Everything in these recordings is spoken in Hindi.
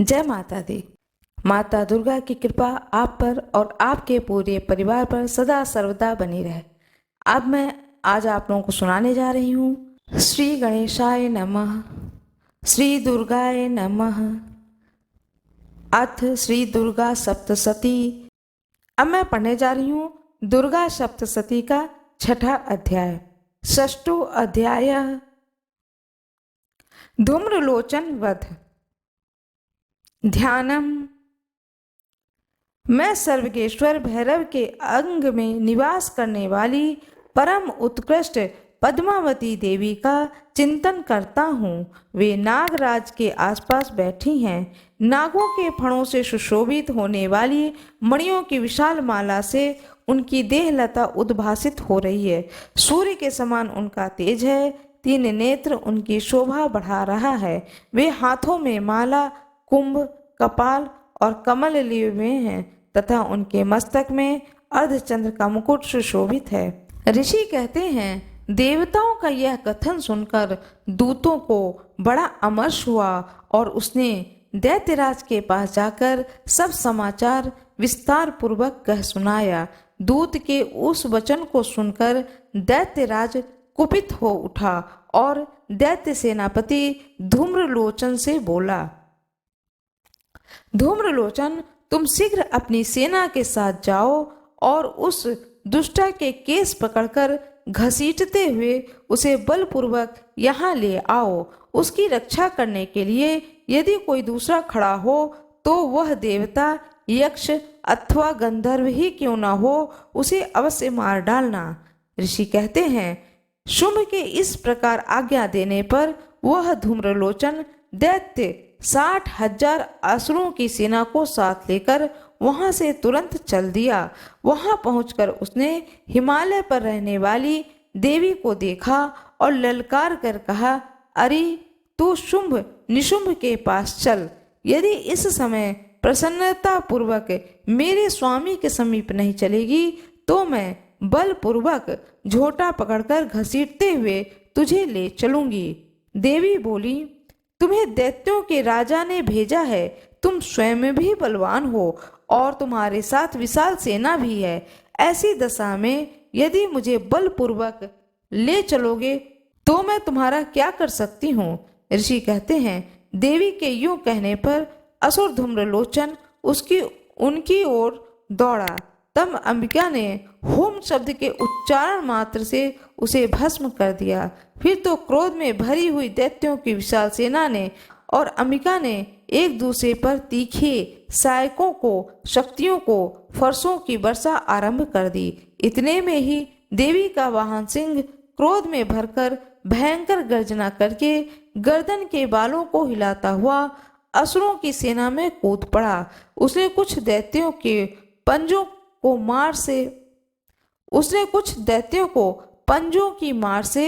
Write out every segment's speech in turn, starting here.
जय माता दी। माता दुर्गा की कृपा आप पर और आपके पूरे परिवार पर सदा सर्वदा बनी रहे। अब मैं आज आप लोगों को सुनाने जा रही हूँ श्री गणेशाय नमः, श्री दुर्गाय नमः, अथ श्री दुर्गा सप्तशती। अब मैं पढ़ने जा रही हूँ दुर्गा सप्तशती का छठा अध्याय। षष्ठो अध्याय धूम्रलोचन वध। ध्यानम। मैं सर्वगेश्वर भैरव के अंग में निवास करने वाली परम उत्कृष्ट पद्मावती देवी का चिंतन करता हूँ। वे नागराज के आसपास बैठी हैं। नागों के फणों से सुशोभित होने वाली मणियों की विशाल माला से उनकी देहलता उद्भासित हो रही है। सूर्य के समान उनका तेज है। 3 नेत्र उनकी शोभा बढ़ा रहा है। वे हाथों में माला, कुंभ, कपाल और कमल लिए हुए हैं तथा उनके मस्तक में अर्धचंद्र का मुकुट सुशोभित है। ऋषि कहते हैं, देवताओं का यह कथन सुनकर दूतों को बड़ा अमर्ष हुआ और उसने दैत्यराज के पास जाकर सब समाचार विस्तार पूर्वक कह सुनाया। दूत के उस वचन को सुनकर दैत्यराज कुपित हो उठा और दैत्य सेनापति धूम्रलोचन से बोला, धूम्रलोचन, तुम शीघ्र अपनी सेना के साथ जाओ और उस दुष्टा के केस पकड़कर घसीटते हुए उसे बलपूर्वक यहाँ ले आओ। उसकी रक्षा करने के लिए यदि कोई दूसरा खड़ा हो तो वह देवता, यक्ष अथवा गंधर्व ही क्यों न हो, उसे अवश्य मार डालना। ऋषि कहते हैं, शुंभ के इस प्रकार आज्ञा देने पर वह धूम्रलोचन दैत्य 60,000 असुरों की सेना को साथ लेकर वहां से तुरंत चल दिया। वहां पहुंचकर उसने हिमालय पर रहने वाली देवी को देखा और ललकार कर कहा, अरे तू शुंभ निशुंभ के पास चल। यदि इस समय प्रसन्नता पूर्वक मेरे स्वामी के समीप नहीं चलेगी तो मैं बलपूर्वक झोटा पकड़कर घसीटते हुए तुझे ले चलूंगी। देवी बोली, तुम्हें दैत्यों के राजा ने भेजा है। तुम स्वयं भी बलवान हो और तुम्हारे साथ विशाल सेना भी है। ऐसी दशा में यदि मुझे बलपूर्वक ले चलोगे तो मैं तुम्हारा क्या कर सकती हूँ। ऋषि कहते हैं, देवी के यूं कहने पर असुर धूम्रलोचन उनकी ओर दौड़ा। तब अंबिका ने होम शब्द के उच्चारण मात्र से उसे भस्म कर दिया। फिर तो क्रोध में भरी हुई दैत्यों की विशाल सेना ने और अंबिका ने एक दूसरे पर तीखे सहायकों को, शक्तियों को, फरसों की वर्षा आरंभ कर दी। इतने में ही देवी का वाहन सिंह क्रोध में भरकर भयंकर गर्जना करके गर्दन के बालों को हिलाता हुआ असुरों की सेना में कूद पड़ा। उसने कुछ दैत्यों को पंजों की मार से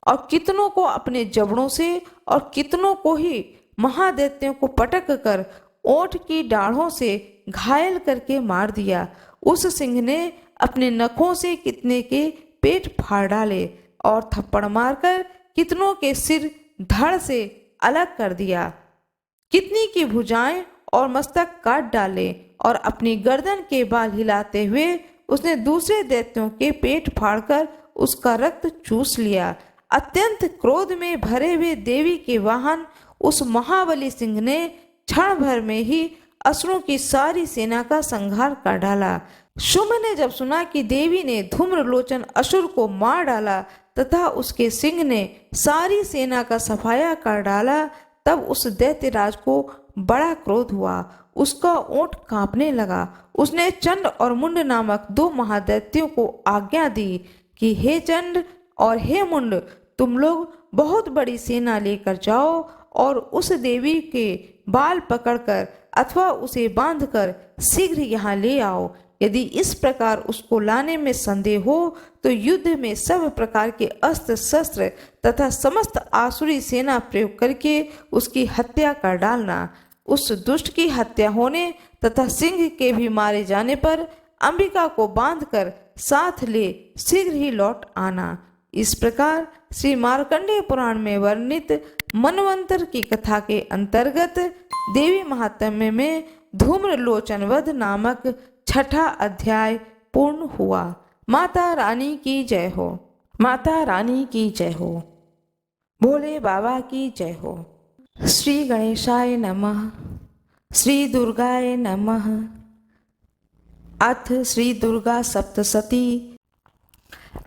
और कितनों को अपने जबड़ों से और कितनों को ही महादैत्यों को पटक कर ओंठ की दाढ़ों से घायल करके मार दिया। उस सिंह ने अपने नखों से कितने के पेट फाड़ डाले और थप्पड़ मारकर कितनों के सिर धड़ से अलग कर दिया। कितनी की भुजाएं और मस्तक काट डाले और अपनी गर्दन के बाल हिलाते हुए उसने दूसरे दैत्यों के पेट फाड़कर उसका रक्त चूस लिया। अत्यंत क्रोध में भरे हुए देवी के वाहन उस महाबली सिंह ने क्षण भर में ही असुरों की सारी सेना का संहार कर डाला। शुंभ ने जब सुना कि देवी ने धूम्रलोचन असुर को मार डाला तथा उसके सिंह ने सारी सेना का सफाया कर डाला, तब उस दैत्यराज को बड़ा क्रोध हुआ। उसका ओंठ कांपने लगा। उसने चंड और मुंड नामक 2 महादैत्यों को आज्ञा दी कि हे चंड और हे मुंड, तुम लोग बहुत बड़ी सेना लेकर जाओ और उस देवी के बाल पकड़कर अथवा उसे बांधकर शीघ्र यहाँ ले आओ। यदि इस प्रकार उसको लाने में संदेह हो तो युद्ध में सब प्रकार के अस्त्र शस्त्र तथा समस्त आसुरी सेना प्रयोग करके उसकी हत्या कर डालना। उस दुष्ट की हत्या होने तथा सिंह के भी मारे जाने पर अंबिका को बांधकर साथ ले शीघ्र ही लौट आना। इस प्रकार श्री मार्कंडेय पुराण में वर्णित मनवंतर की कथा के अंतर्गत देवी महात्म्य में धूम्रलोचन वध नामक 6ठा अध्याय पूर्ण हुआ। माता रानी की जय हो। माता रानी की जय हो। भोले बाबा की जय हो। श्री गणेशाय नमः। श्री दुर्गाय नमः। अथ श्री दुर्गा सप्तशती।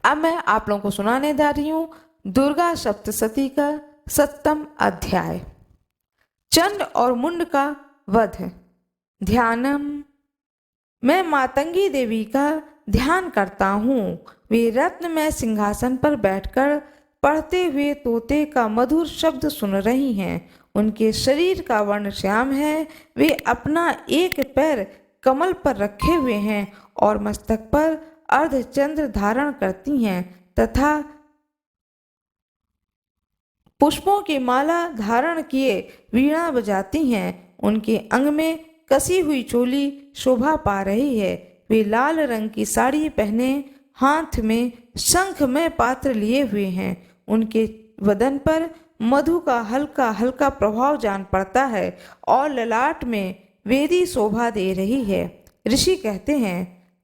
अब मैं आप लोगों को सुनाने जा रही हूँ दुर्गा सप्तशती का 7वां अध्याय, चंड और मुंड का वध। ध्यानम। मैं मातंगी देवी का ध्यान करता हूँ। वे रत्नमय सिंहासन पर बैठकर पढ़ते हुए तोते का मधुर शब्द सुन रही हैं। उनके शरीर का वर्ण श्याम है। वे अपना एक पैर कमल पर रखे हुए हैं और मस्तक पर अर्धचंद्र धारण करती हैं तथा पुष्पों की माला धारण किए वीणा बजाती हैं। उनके अंग में कसी हुई चोली शोभा पा रही है। वे लाल रंग की साड़ी पहने हाथ में शंख में पात्र लिए हुए हैं। उनके वदन पर मधु का हल्का हल्का प्रभाव जान पड़ता है और ललाट में वेदी शोभा दे रही है। ऋषि कहते हैं,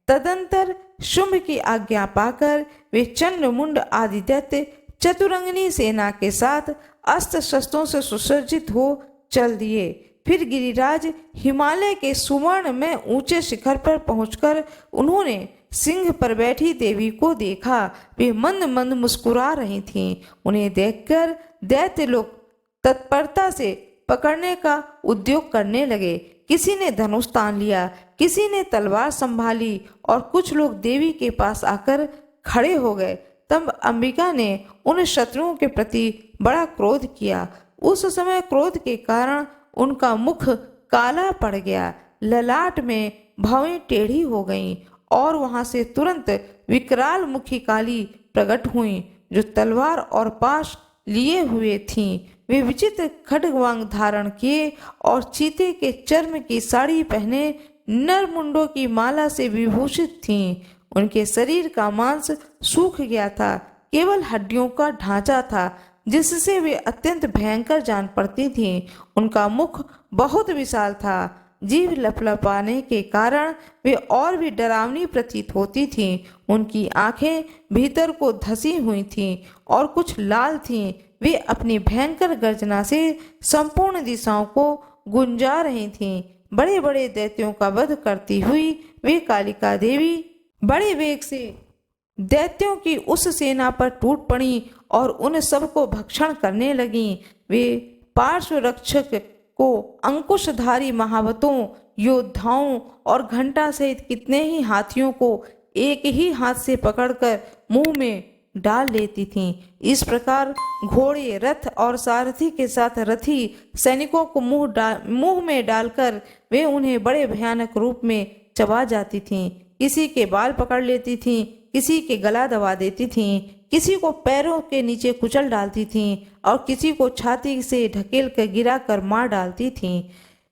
तदंतर शुंभ की आज्ञा पाकर वे चंड मुंड आदि दैत्य चतुरंगिनी सेना के साथ अस्त्र शस्त्रों से सुसज्जित हो चल दिए। फिर गिरिराज हिमालय के सुवर्ण में ऊंचे शिखर पर पहुंचकर उन्होंने सिंह पर बैठी देवी को देखा। वे मंद मंद मुस्कुरा रही थीं। उन्हें देखकर दैत्य लोग तत्परता से पकड़ने का उद्योग करने लगे। किसी ने धनुष तान लिया, किसी ने तलवार संभाली और कुछ लोग देवी के पास आकर खड़े हो गए। तब अंबिका ने उन शत्रुओं के प्रति बड़ा क्रोध किया। उस समय क्रोध के कारण उनका मुख काला पड़ गया, ललाट में भवें टेढ़ी हो गईं और वहां से तुरंत विकराल मुखी काली प्रकट हुई जो तलवार और पाश लिए हुए थीं। वे विचित्र खड्गवांग धारण किए और चीते के चर्म की साड़ी पहने नरमुंडों की माला से विभूषित थीं। उनके शरीर का मांस सूख गया था, केवल हड्डियों का ढांचा था जिससे वे अत्यंत भयंकर जान पड़ती थीं। उनका मुख बहुत विशाल था, जीभ लपलपाने के कारण वे और भी डरावनी प्रतीत होती थीं। उनकी आंखें भीतर को धसी हुई थीं और कुछ लाल थीं। वे अपनी भयंकर गर्जना से संपूर्ण दिशाओं को गुंजा रही थीं। बड़े बड़े दैत्यों का वध करती हुई वे कालिका देवी बड़े वेग से दैत्यों की उस सेना पर टूट पड़ी और उन सबको भक्षण करने लगीं। वे पार्श्व रक्षक को अंकुशधारी महावतों, योद्धाओं और घंटा सहित कितने ही हाथियों को एक ही हाथ से पकड़कर मुंह में डाल लेती थीं। इस प्रकार घोड़े, रथ और सारथी के साथ रथी सैनिकों को मुंह में डालकर वे उन्हें बड़े भयानक रूप में चबा जाती थीं। किसी के बाल पकड़ लेती थीं, किसी के गला दबा देती थीं, किसी को पैरों के नीचे कुचल डालती थीं और किसी को छाती से ढकेल कर गिरा कर मार डालती थीं।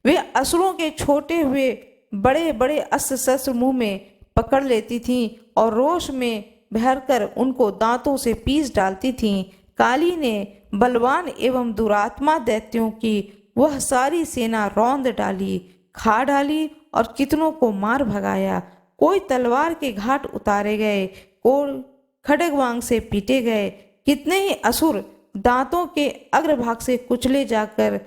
वे असुरों के छोटे हुए बड़े बड़े अस्त्र शस्त्र मुंह में पकड़ लेती थीं और रोष में भरकर उनको दांतों से पीस डालती थीं। काली ने बलवान एवं दुरात्मा दैत्यों की वह सारी सेना रौंद डाली, खा डाली और कितनों को मार भगाया। कोई तलवार के घाट उतारे गए, कोई खड्गवांग से पीटे गए। कितने ही असुर दांतों के अग्रभाग से कुचले जाकर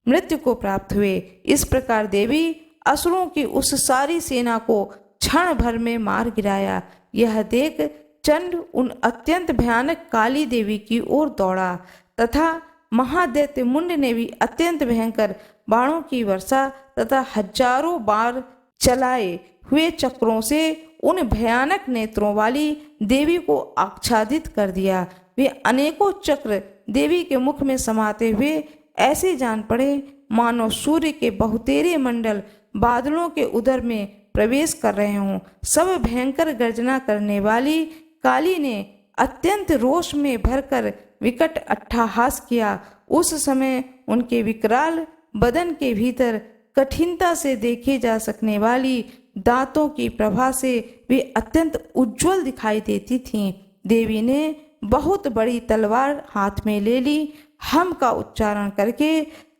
मृत्यु को प्राप्त हुए। इस प्रकार देवी असुरों की उस सारी सेना को क्षण भर में मार गिराया। यह देख चंड उन अत्यंत भयानक काली देवी की ओर दौड़ा तथा महादैत्य मुंड ने भी अत्यंत भयंकर बाणों की वर्षा तथा हजारों बार चलाए हुए चक्रों से उन भयानक नेत्रों वाली देवी को आच्छादित कर दिया। वे अनेकों चक्र देवी के मुख में समाते हुए ऐसे जान पड़े मानो सूर्य के बहुतेरे मंडल बादलों के उदर में प्रवेश कर रहे हों। सब भयंकर गर्जना करने वाली काली ने अत्यंत रोष में भरकर विकट अट्टहास किया। उस समय उनके विकराल बदन के भीतर कठिनता से देखे जा सकने वाली दांतों की प्रभा से वे अत्यंत उज्जवल दिखाई देती थीं। देवी ने बहुत बड़ी तलवार हाथ में ले ली हम का उच्चारण करके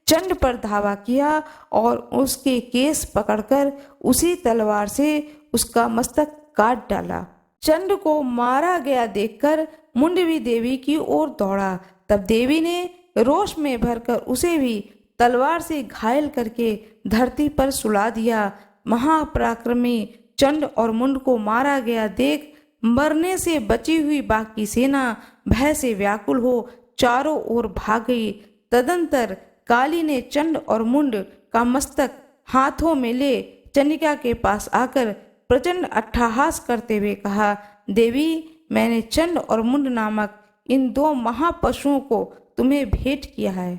चंड पर धावा किया और उसके केस पकड़कर उसी तलवार से उसका मस्तक काट डाला। चंड को मारा गया देखकर मुंडवी देवी की ओर दौड़ा। तब देवी ने रोष में भरकर उसे भी तलवार से घायल करके धरती पर सुला दिया। महापराक्रमी चंड और मुंड को मारा गया देख मरने से बची हुई बाकी सेना भय से व्याकुल हो चारों ओर भाग गई। तदंतर काली ने चंड और मुंड का मस्तक हाथों में ले चंडिका के पास आकर प्रचंड अट्टहास करते हुए कहा, देवी, मैंने चंड और मुंड नामक इन दो महापशुओं को तुम्हें भेंट किया है।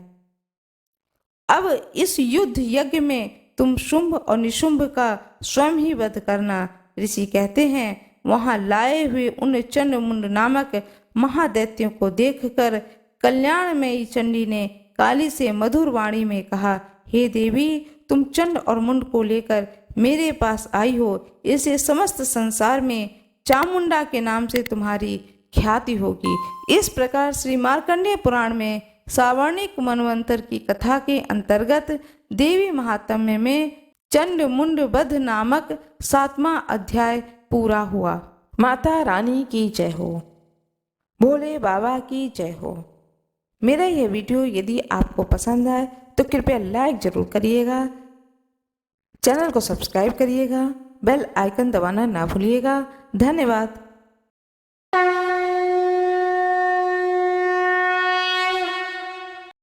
अब इस युद्ध यज्ञ में तुम शुंभ और निशुंभ का स्वयं ही वध करना। ऋषि कहते हैं, वहां लाए हुए उन चंड मुंड नामक महादैत्यों को देखकर कल्याणमयी चंडी ने काली से मधुर वाणी में कहा, हे देवी, तुम चंड और मुंड को लेकर मेरे पास आई हो, इससे समस्त संसार में चामुंडा के नाम से तुम्हारी ख्याति होगी। इस प्रकार श्री मार्कंडेय पुराण में सावर्णिक मनवंतर की कथा के अंतर्गत देवी महात्म्य में चंड मुंड वध नामक 7वां अध्याय पूरा हुआ। माता रानी की जय हो, भोले बाबा की जय हो। मेरा यह वीडियो यदि आपको पसंद आए तो कृपया लाइक जरूर करिएगा, चैनल को सब्सक्राइब करिएगा, बेल आइकन दबाना ना भूलिएगा। धन्यवाद।